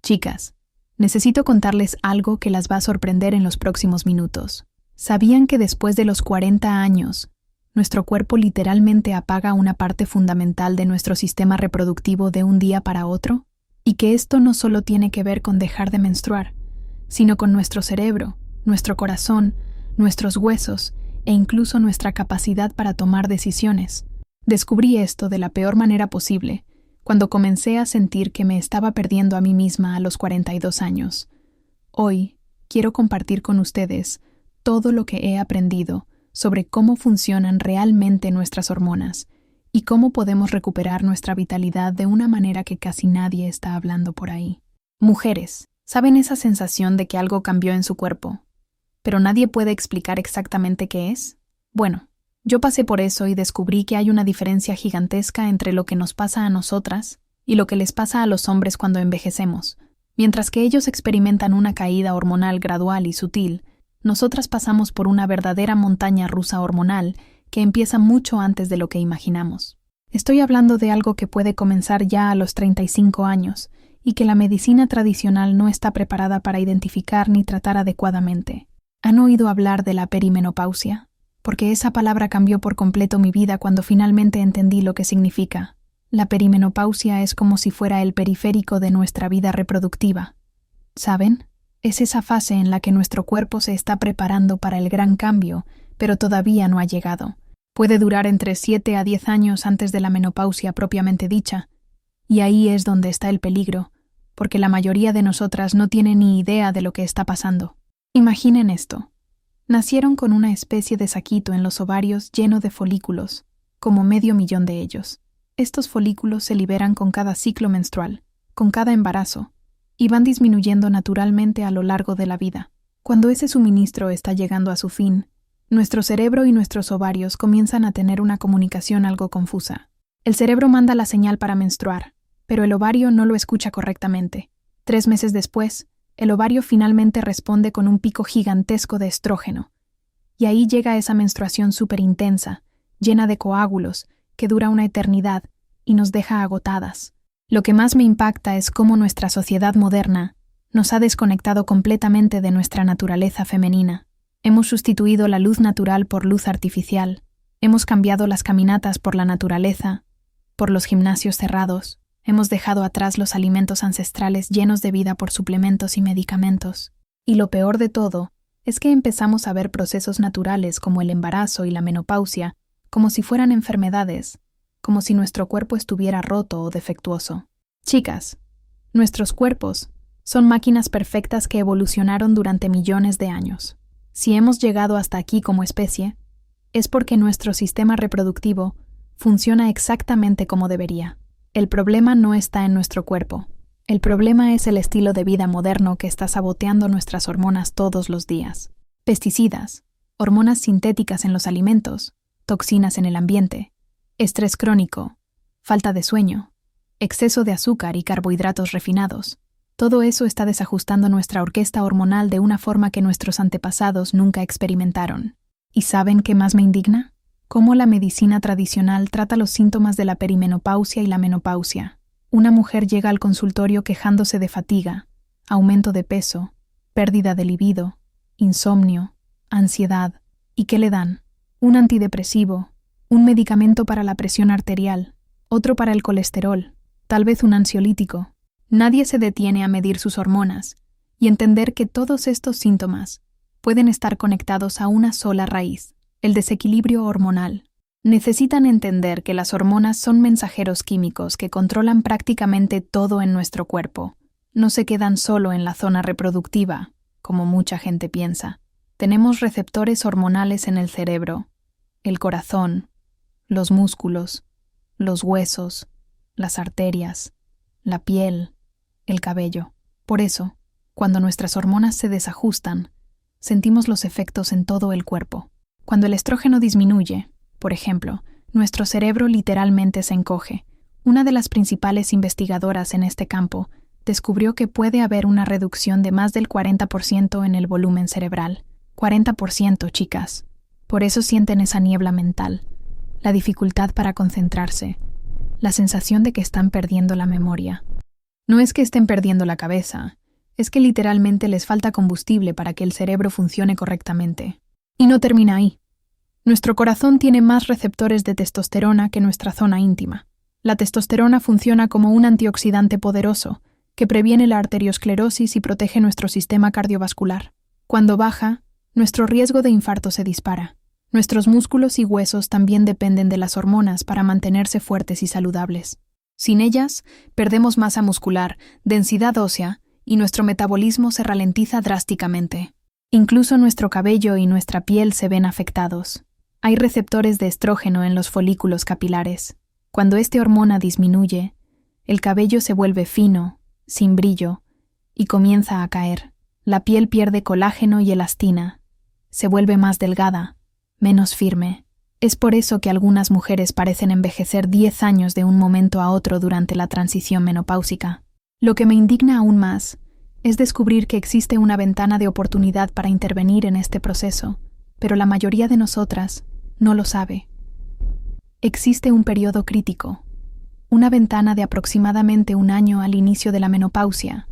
Chicas, necesito contarles algo que las va a sorprender en los próximos minutos. ¿Sabían que después de los 40 años, nuestro cuerpo literalmente apaga una parte fundamental de nuestro sistema reproductivo de un día para otro? Y que esto no solo tiene que ver con dejar de menstruar, sino con nuestro cerebro, nuestro corazón, nuestros huesos e incluso nuestra capacidad para tomar decisiones. Descubrí esto de la peor manera posible, cuando comencé a sentir que me estaba perdiendo a mí misma a los 42 años. Hoy quiero compartir con ustedes todo lo que he aprendido sobre cómo funcionan realmente nuestras hormonas y cómo podemos recuperar nuestra vitalidad de una manera que casi nadie está hablando por ahí. Mujeres, ¿saben esa sensación de que algo cambió en su cuerpo, pero nadie puede explicar exactamente qué es? Bueno, yo pasé por eso y descubrí que hay una diferencia gigantesca entre lo que nos pasa a nosotras y lo que les pasa a los hombres cuando envejecemos. Mientras que ellos experimentan una caída hormonal gradual y sutil, nosotras pasamos por una verdadera montaña rusa hormonal que empieza mucho antes de lo que imaginamos. Estoy hablando de algo que puede comenzar ya a los 35 años y que la medicina tradicional no está preparada para identificar ni tratar adecuadamente. ¿Han oído hablar de la perimenopausia? Porque esa palabra cambió por completo mi vida cuando finalmente entendí lo que significa. La perimenopausia es como si fuera el periférico de nuestra vida reproductiva. ¿Saben? Es esa fase en la que nuestro cuerpo se está preparando para el gran cambio, pero todavía no ha llegado. Puede durar entre 7 a 10 años antes de la menopausia propiamente dicha, y ahí es donde está el peligro, porque la mayoría de nosotras no tiene ni idea de lo que está pasando. Imaginen esto. Nacieron con una especie de saquito en los ovarios lleno de folículos, como 500,000 de ellos. Estos folículos se liberan con cada ciclo menstrual, con cada embarazo, y van disminuyendo naturalmente a lo largo de la vida. Cuando ese suministro está llegando a su fin, nuestro cerebro y nuestros ovarios comienzan a tener una comunicación algo confusa. El cerebro manda la señal para menstruar, pero el ovario no lo escucha correctamente. 3 meses después, el ovario finalmente responde con un pico gigantesco de estrógeno. Y ahí llega esa menstruación súper intensa, llena de coágulos, que dura una eternidad y nos deja agotadas. Lo que más me impacta es cómo nuestra sociedad moderna nos ha desconectado completamente de nuestra naturaleza femenina. Hemos sustituido la luz natural por luz artificial. Hemos cambiado las caminatas por la naturaleza, por los gimnasios cerrados. Hemos dejado atrás los alimentos ancestrales llenos de vida por suplementos y medicamentos. Y lo peor de todo es que empezamos a ver procesos naturales como el embarazo y la menopausia como si fueran enfermedades, como si nuestro cuerpo estuviera roto o defectuoso. Chicas, nuestros cuerpos son máquinas perfectas que evolucionaron durante millones de años. Si hemos llegado hasta aquí como especie, es porque nuestro sistema reproductivo funciona exactamente como debería. El problema no está en nuestro cuerpo. El problema es el estilo de vida moderno que está saboteando nuestras hormonas todos los días. Pesticidas, hormonas sintéticas en los alimentos, toxinas en el ambiente, estrés crónico, falta de sueño, exceso de azúcar y carbohidratos refinados. Todo eso está desajustando nuestra orquesta hormonal de una forma que nuestros antepasados nunca experimentaron. ¿Y saben qué más me indigna? Cómo la medicina tradicional trata los síntomas de la perimenopausia y la menopausia. Una mujer llega al consultorio quejándose de fatiga, aumento de peso, pérdida de libido, insomnio, ansiedad. ¿Y qué le dan? Un antidepresivo, un medicamento para la presión arterial, otro para el colesterol, tal vez un ansiolítico. Nadie se detiene a medir sus hormonas y entender que todos estos síntomas pueden estar conectados a una sola raíz: el desequilibrio hormonal. Necesitan entender que las hormonas son mensajeros químicos que controlan prácticamente todo en nuestro cuerpo. No se quedan solo en la zona reproductiva, como mucha gente piensa. Tenemos receptores hormonales en el cerebro, el corazón, los músculos, los huesos, las arterias, la piel, el cabello. Por eso, cuando nuestras hormonas se desajustan, sentimos los efectos en todo el cuerpo. Cuando el estrógeno disminuye, por ejemplo, nuestro cerebro literalmente se encoge. Una de las principales investigadoras en este campo descubrió que puede haber una reducción de más del 40% en el volumen cerebral. 40%, chicas. Por eso sienten esa niebla mental, la dificultad para concentrarse, la sensación de que están perdiendo la memoria. No es que estén perdiendo la cabeza, es que literalmente les falta combustible para que el cerebro funcione correctamente. Y no termina ahí. Nuestro corazón tiene más receptores de testosterona que nuestra zona íntima. La testosterona funciona como un antioxidante poderoso que previene la arteriosclerosis y protege nuestro sistema cardiovascular. Cuando baja, nuestro riesgo de infarto se dispara. Nuestros músculos y huesos también dependen de las hormonas para mantenerse fuertes y saludables. Sin ellas, perdemos masa muscular, densidad ósea y nuestro metabolismo se ralentiza drásticamente. Incluso nuestro cabello y nuestra piel se ven afectados. Hay receptores de estrógeno en los folículos capilares. Cuando esta hormona disminuye, el cabello se vuelve fino, sin brillo, y comienza a caer. La piel pierde colágeno y elastina. Se vuelve más delgada, menos firme. Es por eso que algunas mujeres parecen envejecer 10 años de un momento a otro durante la transición menopáusica. Lo que me indigna aún más es descubrir que existe una ventana de oportunidad para intervenir en este proceso, pero la mayoría de nosotras no lo sabe. Existe un periodo crítico, una ventana de aproximadamente un año al inicio de la menopausia,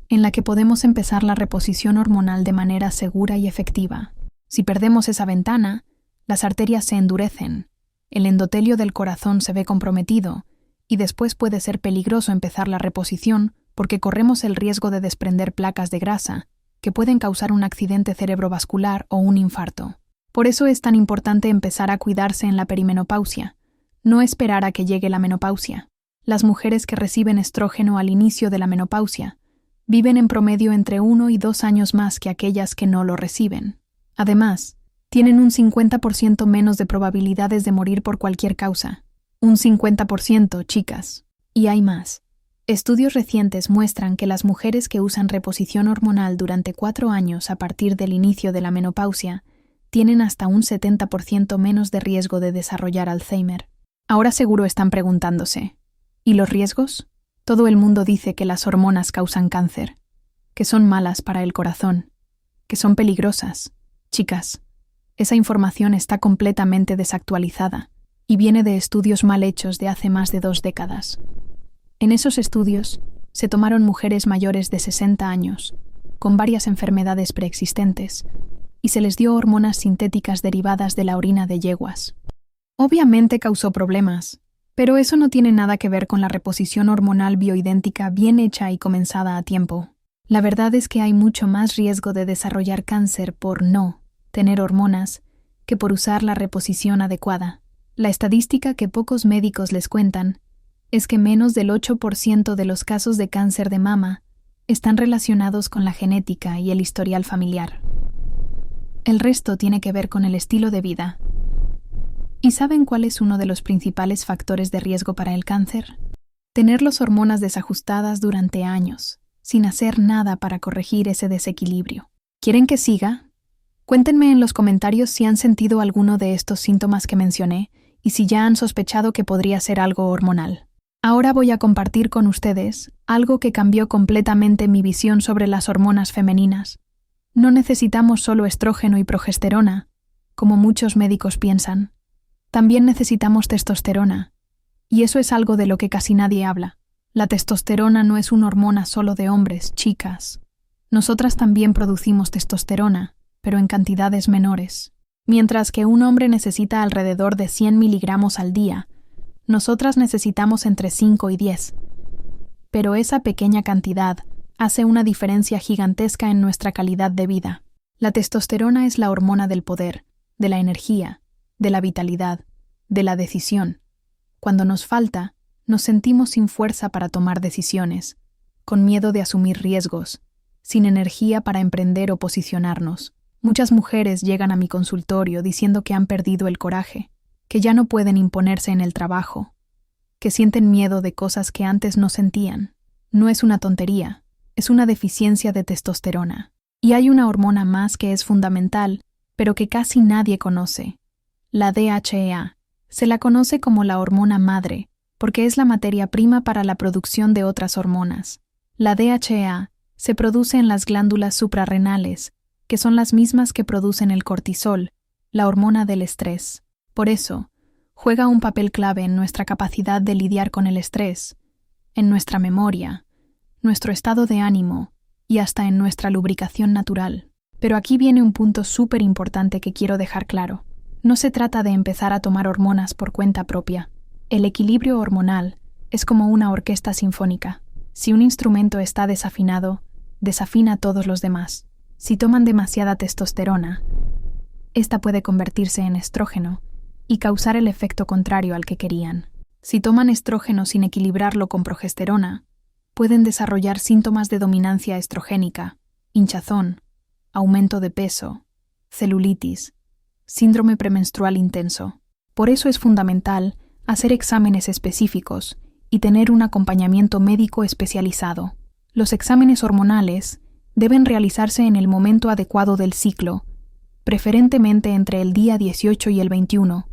en la que podemos empezar la reposición hormonal de manera segura y efectiva. Si perdemos esa ventana, las arterias se endurecen, el endotelio del corazón se ve comprometido y después puede ser peligroso empezar la reposición porque corremos el riesgo de desprender placas de grasa que pueden causar un accidente cerebrovascular o un infarto. Por eso es tan importante empezar a cuidarse en la perimenopausia, no esperar a que llegue la menopausia. Las mujeres que reciben estrógeno al inicio de la menopausia viven en promedio entre 1 y 2 años más que aquellas que no lo reciben. Además, tienen un 50% menos de probabilidades de morir por cualquier causa. Un 50%, chicas. Y hay más. Estudios recientes muestran que las mujeres que usan reposición hormonal durante 4 años a partir del inicio de la menopausia tienen hasta un 70% menos de riesgo de desarrollar Alzheimer. Ahora seguro están preguntándose, ¿y los riesgos? Todo el mundo dice que las hormonas causan cáncer, que son malas para el corazón, que son peligrosas. Chicas, esa información está completamente desactualizada y viene de estudios mal hechos de hace más de 2 décadas. En esos estudios se tomaron mujeres mayores de 60 años, con varias enfermedades preexistentes, y se les dio hormonas sintéticas derivadas de la orina de yeguas. Obviamente causó problemas, pero eso no tiene nada que ver con la reposición hormonal bioidéntica bien hecha y comenzada a tiempo. La verdad es que hay mucho más riesgo de desarrollar cáncer por no tener hormonas que por usar la reposición adecuada. La estadística que pocos médicos les cuentan es que menos del 8% de los casos de cáncer de mama están relacionados con la genética y el historial familiar. El resto tiene que ver con el estilo de vida. ¿Y saben cuál es uno de los principales factores de riesgo para el cáncer? Tener las hormonas desajustadas durante años, sin hacer nada para corregir ese desequilibrio. ¿Quieren que siga? Cuéntenme en los comentarios si han sentido alguno de estos síntomas que mencioné y si ya han sospechado que podría ser algo hormonal. Ahora voy a compartir con ustedes algo que cambió completamente mi visión sobre las hormonas femeninas. No necesitamos solo estrógeno y progesterona, como muchos médicos piensan. También necesitamos testosterona, y eso es algo de lo que casi nadie habla. La testosterona no es una hormona solo de hombres, chicas. Nosotras también producimos testosterona, pero en cantidades menores. Mientras que un hombre necesita alrededor de 100 miligramos al día, nosotras necesitamos entre 5 y 10. Pero esa pequeña cantidad hace una diferencia gigantesca en nuestra calidad de vida. La testosterona es la hormona del poder, de la energía, de la vitalidad, de la decisión. Cuando nos falta, nos sentimos sin fuerza para tomar decisiones, con miedo de asumir riesgos, sin energía para emprender o posicionarnos. Muchas mujeres llegan a mi consultorio diciendo que han perdido el coraje, que ya no pueden imponerse en el trabajo, que sienten miedo de cosas que antes no sentían. No es una tontería, es una deficiencia de testosterona. Y hay una hormona más que es fundamental, pero que casi nadie conoce. La DHEA. Se la conoce como la hormona madre, porque es la materia prima para la producción de otras hormonas. La DHEA se produce en las glándulas suprarrenales, que son las mismas que producen el cortisol, la hormona del estrés. Por eso, juega un papel clave en nuestra capacidad de lidiar con el estrés, en nuestra memoria, nuestro estado de ánimo y hasta en nuestra lubricación natural. Pero aquí viene un punto súper importante que quiero dejar claro. No se trata de empezar a tomar hormonas por cuenta propia. El equilibrio hormonal es como una orquesta sinfónica. Si un instrumento está desafinado, desafina a todos los demás. Si toman demasiada testosterona, esta puede convertirse en estrógeno y causar el efecto contrario al que querían. Si toman estrógeno sin equilibrarlo con progesterona, pueden desarrollar síntomas de dominancia estrogénica, hinchazón, aumento de peso, celulitis, síndrome premenstrual intenso. Por eso es fundamental hacer exámenes específicos y tener un acompañamiento médico especializado. Los exámenes hormonales deben realizarse en el momento adecuado del ciclo, preferentemente entre el día 18 y el 21,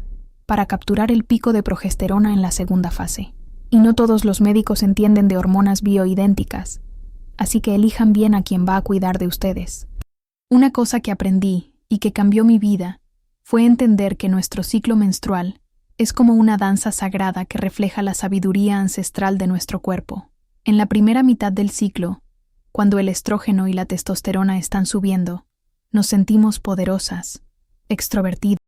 para capturar el pico de progesterona en la segunda fase. Y no todos los médicos entienden de hormonas bioidénticas, así que elijan bien a quien va a cuidar de ustedes. Una cosa que aprendí y que cambió mi vida fue entender que nuestro ciclo menstrual es como una danza sagrada que refleja la sabiduría ancestral de nuestro cuerpo. En la primera mitad del ciclo, cuando el estrógeno y la testosterona están subiendo, nos sentimos poderosas, extrovertidas,